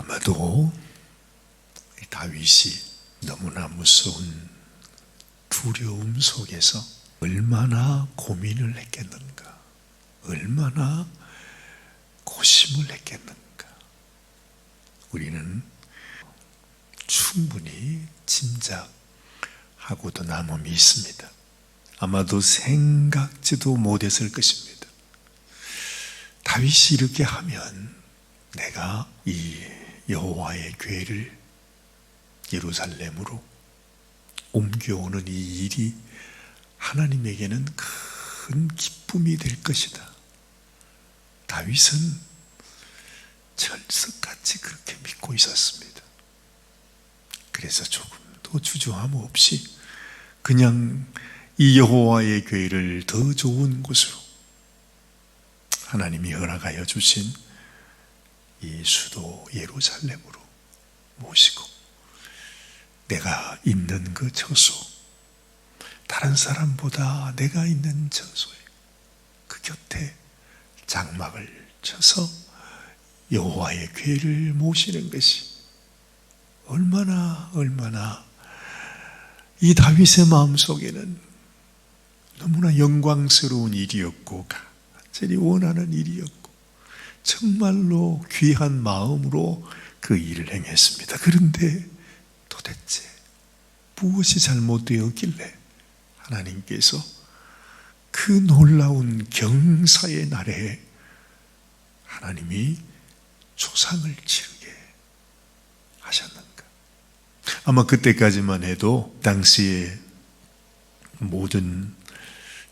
아마도 다윗이 너무나 무서운 두려움 속에서 얼마나 고민을 했겠는가, 얼마나 고심을 했겠는가, 우리는 충분히 짐작하고도 남음이 있습니다. 아마도 생각지도 못했을 것입니다. 다윗이 이렇게 하면 내가 이 여호와의 궤를 예루살렘으로 옮겨오는 이 일이 하나님에게는 큰 기쁨이 될 것이다. 다윗은 철석같이 그렇게 믿고 있었습니다. 그래서 조금도 주저함 없이 그냥 이 여호와의 궤를 더 좋은 곳으로, 하나님이 허락하여 주신 이 수도 예루살렘으로 모시고, 내가 있는 그 처소, 다른 사람보다 내가 있는 처소에 그 곁에 장막을 쳐서 여호와의 궤를 모시는 것이 얼마나 이 다윗의 마음속에는 너무나 영광스러운 일이었고, 간절히 원하는 일이었고, 정말로 귀한 마음으로 그 일을 행했습니다. 그런데 도대체 무엇이 잘못되었길래 하나님께서 그 놀라운 경사의 날에 하나님이 조상을 치르게 하셨는가? 아마 그때까지만 해도 당시에 모든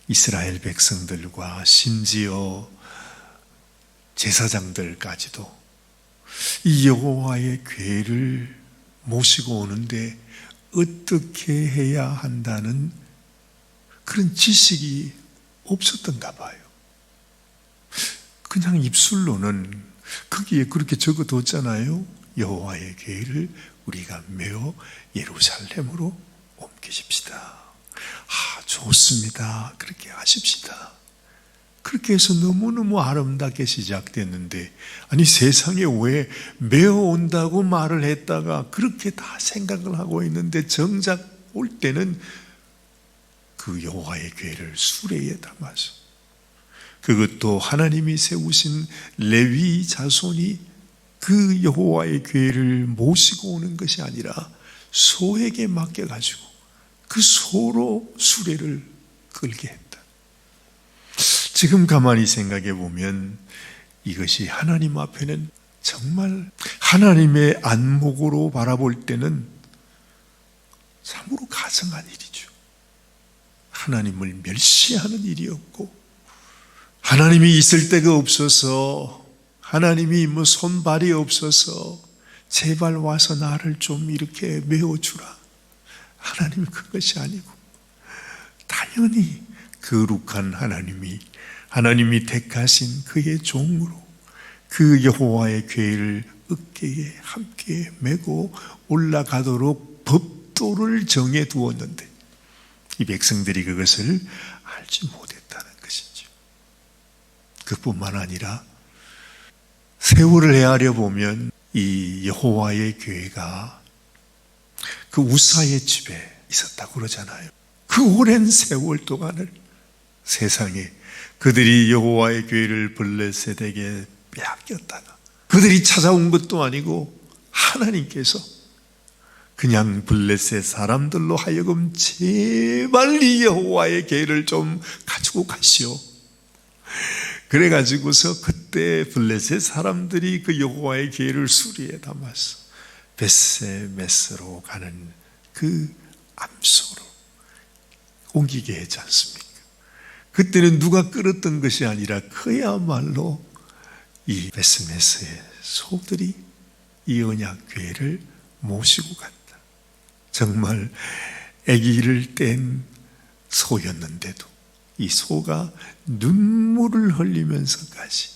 이스라엘 백성들과 심지어 제사장들까지도 이 여호와의 궤를 모시고 오는데 어떻게 해야 한다는 그런 지식이 없었던가 봐요. 그냥 입술로는 거기에 그렇게 적어뒀잖아요. 여호와의 궤를 우리가 메어 예루살렘으로 옮기십시다. 좋습니다. 그렇게 하십시다. 그렇게 해서 너무너무 아름답게 시작됐는데, 아니 세상에 왜 메어 온다고 말을 했다가 그렇게 다 생각을 하고 있는데, 정작 올 때는 그 여호와의 궤를 수레에 담아서, 그것도 하나님이 세우신 레위 자손이 그 여호와의 궤를 모시고 오는 것이 아니라 소에게 맡겨가지고 그 소로 수레를 끌게 했다. 지금 가만히 생각해 보면 이것이 하나님 앞에는 정말 하나님의 안목으로 바라볼 때는 참으로 가증한 일이죠. 하나님을 멸시하는 일이었고, 하나님이 있을 데가 없어서, 하나님이 손발이 없어서 제발 와서 나를 좀 이렇게 메워주라, 하나님 그것이 아니고, 당연히 거룩한 하나님이 택하신 그의 종으로 그 여호와의 궤를 어깨에 함께 메고 올라가도록 법도를 정해 두었는데, 이 백성들이 그것을 알지 못했다는 것이죠. 그뿐만 아니라 세월을 헤아려 보면 이 여호와의 궤가 그 우사의 집에 있었다고 그러잖아요. 그 오랜 세월 동안을 세상에 그들이 여호와의 궤를 블레셋에게 빼앗겼다가, 그들이 찾아온 것도 아니고 하나님께서 그냥 블레셋 사람들로 하여금 제발 이 여호와의 궤를 좀 가지고 가시오. 그래가지고서 그때 블레셋 사람들이 그 여호와의 궤를 수리에 담아서 벳세메스로 가는 그 암소로 옮기게 했지 않습니까? 그때는 누가 끌었던 것이 아니라 그야말로 이 벳세메스의 소들이 이 언약궤를 모시고 갔다. 정말 아기를 뗀 소였는데도 이 소가 눈물을 흘리면서까지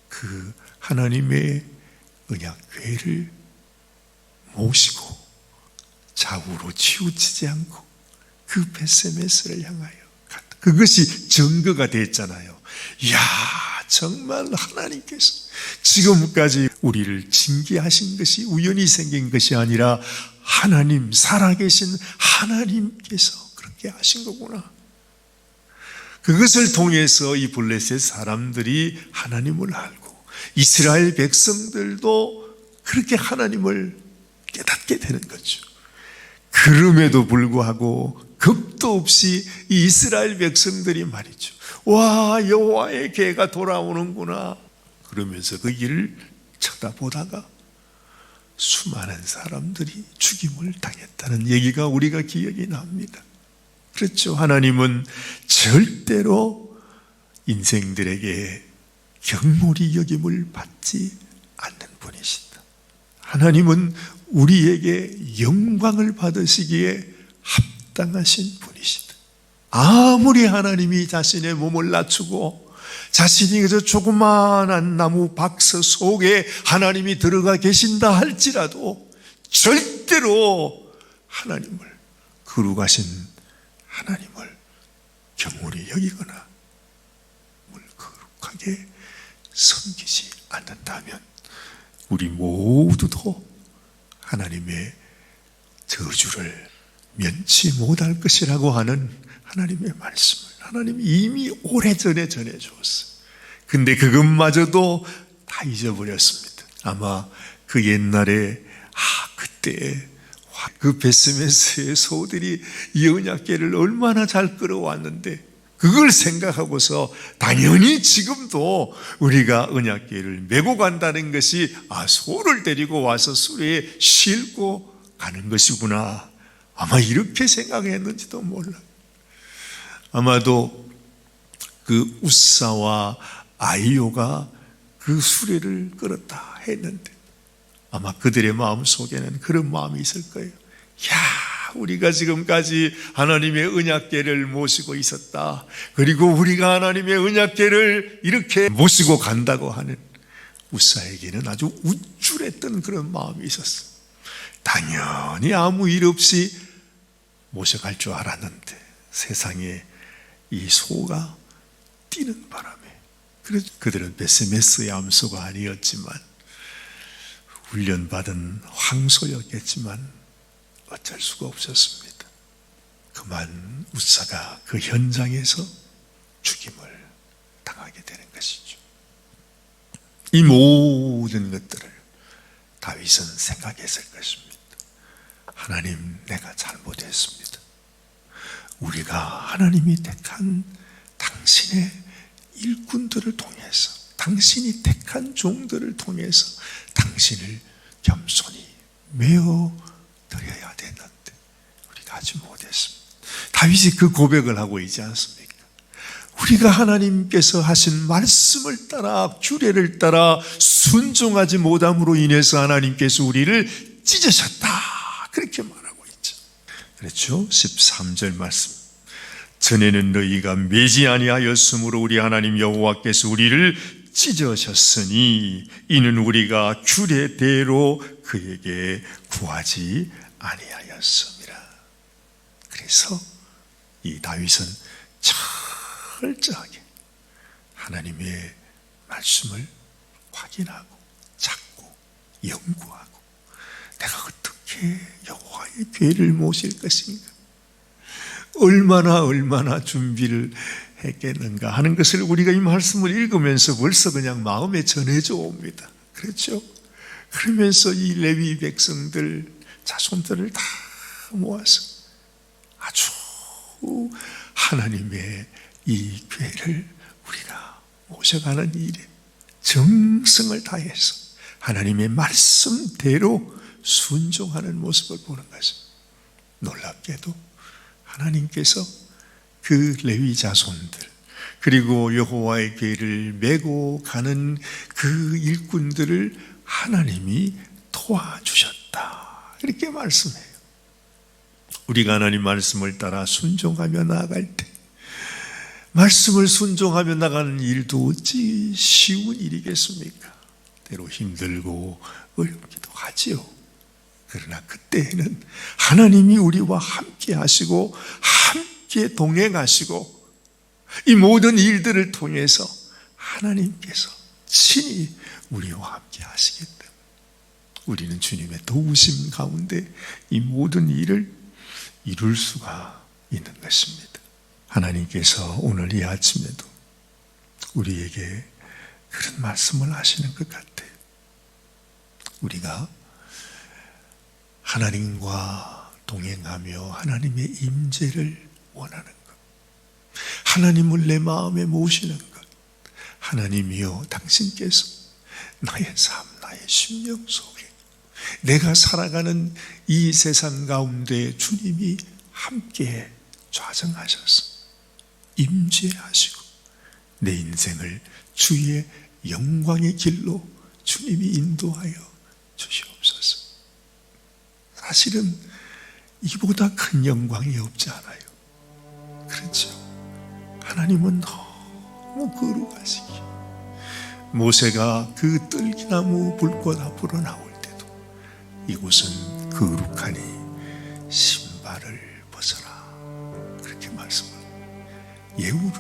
그 하나님의 언약궤를 모시고 좌우로 치우치지 않고 그 벳세메스를 향하여 갔다. 그것이 증거가 됐잖아요. 이야, 정말 하나님께서 지금까지 우리를 징계하신 것이 우연히 생긴 것이 아니라 하나님, 살아계신 하나님께서 그렇게 하신 거구나. 그것을 통해서 이 블레셋 사람들이 하나님을 알고 이스라엘 백성들도 그렇게 하나님을 깨닫게 되는 거죠. 그럼에도 불구하고 겁도 없이 이 이스라엘 백성들이 말이죠, 와, 여호와의 계가 돌아오는구나 그러면서 그 길을 쳐다보다가 수많은 사람들이 죽임을 당했다는 얘기가 우리가 기억이 납니다. 그렇죠. 하나님은 절대로 인생들에게 경홀히 여김을 받지 않는 분이시다. 하나님은 우리에게 영광을 받으시기에 합당하신 분이시다. 아무리 하나님이 자신의 몸을 낮추고 자신이 그저 조그마한 나무 박스 속에 하나님이 들어가 계신다 할지라도 절대로 하나님을, 거룩하신 하나님을 경홀히 여기거나 거룩하게 섬기지 않는다면 우리 모두도 하나님의 저주를 면치 못할 것이라고 하는 하나님의 말씀을 하나님이 이미 오래전에 전해주었어요. 근데 그것마저도 다 잊어버렸습니다. 아마 그 옛날에 그때 그 베스메스의 소들이 이 언약궤를 얼마나 잘 끌어왔는데 그걸 생각하고서 당연히 지금도 우리가 언약궤를 메고 간다는 것이 소를 데리고 와서 수레에 싣고 가는 것이구나, 아마 이렇게 생각했는지도 몰라요. 아마도 그 우사와 아이오가 그 수레를 끌었다 했는데 아마 그들의 마음속에는 그런 마음이 있을 거예요. 우리가 지금까지 하나님의 언약궤를 모시고 있었다. 그리고 우리가 하나님의 언약궤를 이렇게 모시고 간다고 하는 우사에게는 아주 우쭐했던 그런 마음이 있었어요. 당연히 아무 일 없이 모셔갈 줄 알았는데 세상에 이 소가 뛰는 바람에, 그래서 그들은 베스메스의 암소가 아니었지만 훈련받은 황소였겠지만 어쩔 수가 없었습니다. 그만 우사가 그 현장에서 죽임을 당하게 되는 것이죠. 이 모든 것들을 다윗은 생각했을 것입니다. 하나님, 내가 잘못했습니다. 우리가 하나님이 택한 당신의 일꾼들을 통해서, 당신이 택한 종들을 통해서 당신을 겸손히 메어 드려야 되는데 우리가 하지 못했습니다. 다윗이 그 고백을 하고 있지 않습니까? 우리가 하나님께서 하신 말씀을 따라, 규례를 따라 순종하지 못함으로 인해서 하나님께서 우리를 찢으셨다, 그렇게 말하고 있죠. 그렇죠? 13절 말씀, 전에는 너희가 매지 아니하였으므로 우리 하나님 여호와께서 우리를 찢으셨으니 이는 우리가 규례대로 그에게 구하지 아니하였습니다. 그래서 이 다윗은 철저하게 하나님의 말씀을 확인하고 찾고 연구하고 내가 어떻게 여호와의 궤를 모실 것인가, 얼마나 준비를 했겠는가 하는 것을 우리가 이 말씀을 읽으면서 벌써 그냥 마음에 전해져 옵니다. 그렇죠? 그러면서 이 레위 백성들, 자손들을 다 모아서 아주 하나님의 이 궤를 우리가 모셔가는 일에 정성을 다해서 하나님의 말씀대로 순종하는 모습을 보는 것입니다. 놀랍게도 하나님께서 그 레위 자손들, 그리고 여호와의 궤를 메고 가는 그 일꾼들을 하나님이 도와주셨다, 이렇게 말씀해요. 우리가 하나님 말씀을 따라 순종하며 나아갈 때, 말씀을 순종하며 나가는 일도 어찌 쉬운 일이겠습니까? 때로 힘들고 어렵기도 하지요. 그러나 그때에는 하나님이 우리와 함께 하시고 함께 동행하시고 이 모든 일들을 통해서 하나님께서 친히 우리와 함께 하시기 때문에 우리는 주님의 도우심 가운데 이 모든 일을 이룰 수가 있는 것입니다. 하나님께서 오늘 이 아침에도 우리에게 그런 말씀을 하시는 것 같아요. 우리가 하나님과 동행하며 하나님의 임재를 원하는 것, 하나님을 내 마음에 모시는 것, 하나님이여 당신께서 나의 삶, 나의 심령 속에 내가 살아가는 이 세상 가운데 주님이 함께 좌정하셔서 임재하시고 내 인생을 주의 영광의 길로 주님이 인도하여 주시옵소서. 사실은 이보다 큰 영광이 없지 않아요. 그렇죠? 하나님은 너무 거룩하시기에 모세가 그 뜰기나무 불꽃 앞으로 나올 때도 이곳은 거룩하니 신발을 벗어라, 그렇게 말씀을 예우를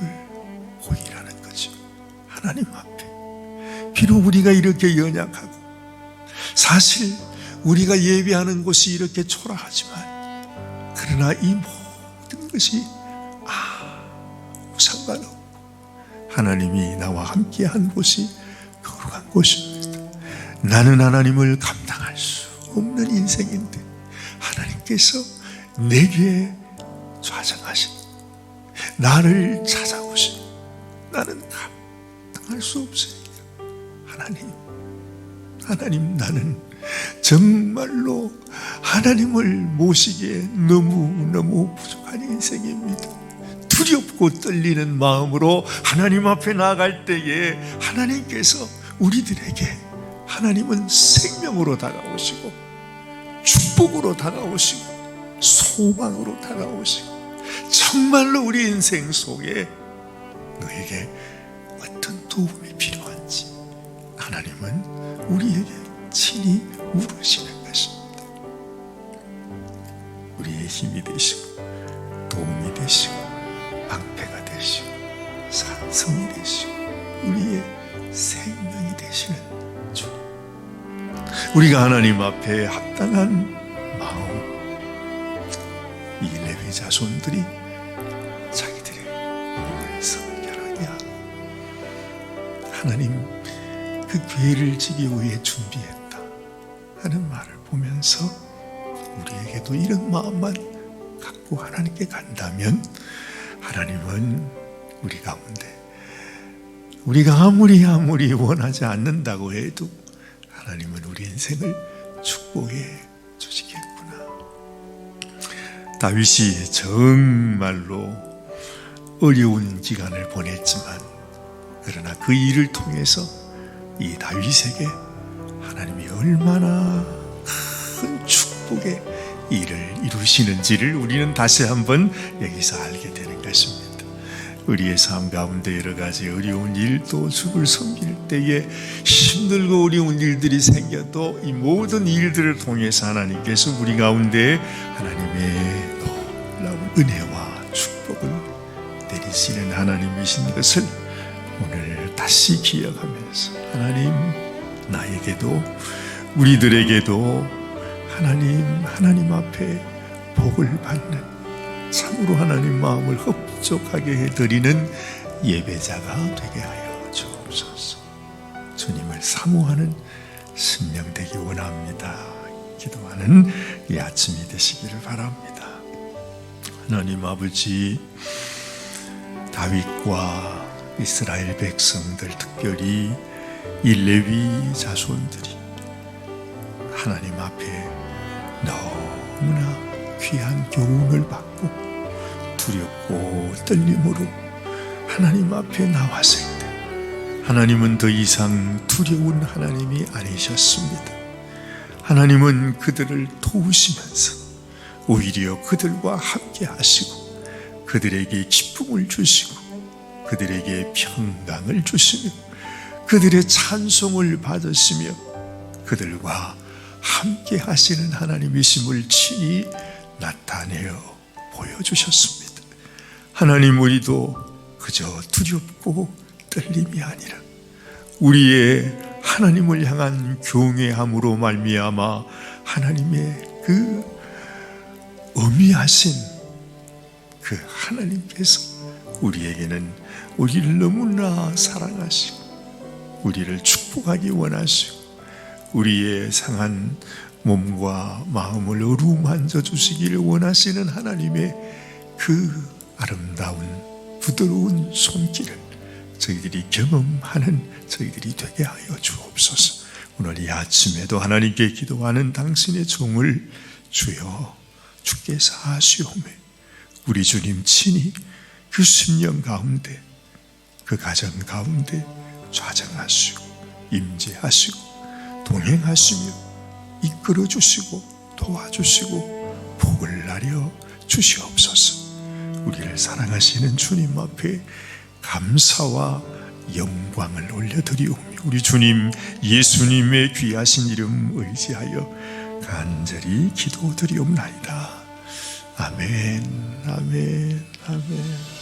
호의라는 거죠. 하나님 앞에 비록 우리가 이렇게 연약하고 사실 우리가 예배하는 곳이 이렇게 초라하지만 그러나 이 모든 것이 아무 상관없고 하나님이 나와 함께한 곳이 거룩한 곳입니다. 나는 하나님을 감당할 수 없는 인생인데 하나님께서 내게 좌정하신 나를 찾아오신 나는 감당할 수 없으니까 하나님 나는 정말로 하나님을 모시기에 너무너무 부족한 인생입니다. 두렵고 떨리는 마음으로 하나님 앞에 나아갈 때에 하나님께서 우리들에게 하나님은 생명으로 다가오시고 축복으로 다가오시고 소망으로 다가오시고 정말로 우리 인생 속에 너에게 어떤 도움이 필요한지 하나님은 우리에게 친히 물으시는 것입니다. 우리의 힘이 되시고 도움이 되시고 방패가 되시고 산성이 되시고 우리의 생명이 되시는 주님, 우리가 하나님 앞에 합당한 마음, 이 레위 자손들이 자기들의 몸을 성결하게 하고 하나님 그 괴를 지기 위해 준비했다 하는 말을 보면서 우리에게도 이런 마음만 갖고 하나님께 간다면 하나님은 우리 가운데 우리가 아무리 원하지 않는다고 해도 하나님은 우리 인생을 축복해 주시겠구나. 다윗이 정말로 어려운 기간을 보냈지만 그러나 그 일을 통해서 이 다윗에게 하나님이 얼마나 큰 축복의 일을 이루시는지를 우리는 다시 한번 여기서 알게 되는 것입니다. 우리의 삶 가운데 여러 가지 어려운 일도 주를 섬길 때에 힘들고 어려운 일들이 생겨도 이 모든 일들을 통해서 하나님께서 우리 가운데 하나님의 놀라운 은혜와 축복을 내리시는 하나님이신 것을 오늘 다시 기억하면서 하나님, 나에게도 우리들에게도 하나님 앞에 복을 받는 참으로 하나님 마음을 흡족하게 해드리는 예배자가 되게 하여 주옵소서. 주님을 사모하는 심령 되기 원합니다. 기도하는 이 아침이 되시기를 바랍니다. 하나님 아버지, 다윗과 이스라엘 백성들, 특별히 이 레위 자손들이 하나님 앞에 너무나 귀한 교훈을 받고 두렵고 떨림으로 하나님 앞에 나왔을 때 하나님은 더 이상 두려운 하나님이 아니셨습니다. 하나님은 그들을 도우시면서 오히려 그들과 함께 하시고 그들에게 기쁨을 주시고 그들에게 평강을 주시며 그들의 찬송을 받으시며 그들과 함께 하시는 하나님이심을 친히 나타내어 보여주셨습니다. 하나님, 우리도 그저 두렵고 떨림이 아니라 우리의 하나님을 향한 경외함으로 말미암아 하나님의 그 어미하신 그 하나님께서 우리에게는 우리를 너무나 사랑하시고 우리를 축복하기 원하시고 우리의 상한 몸과 마음을 어루만져 주시기를 원하시는 하나님의 그 아름다운 부드러운 손길을 저희들이 경험하는 저희들이 되게 하여 주옵소서. 오늘 이 아침에도 하나님께 기도하는 당신의 종을 주여 주께서 하시오매 우리 주님 친히 그 심령 가운데 그 가정 가운데 좌정하시고 임재하시고 동행하시며 이끌어 주시고 도와주시고 복을 나려 주시옵소서. 우리를 사랑하시는 주님 앞에 감사와 영광을 올려드리오며 우리 주님 예수님의 귀하신 이름 의지하여 간절히 기도드리옵나이다. 아멘, 아멘, 아멘.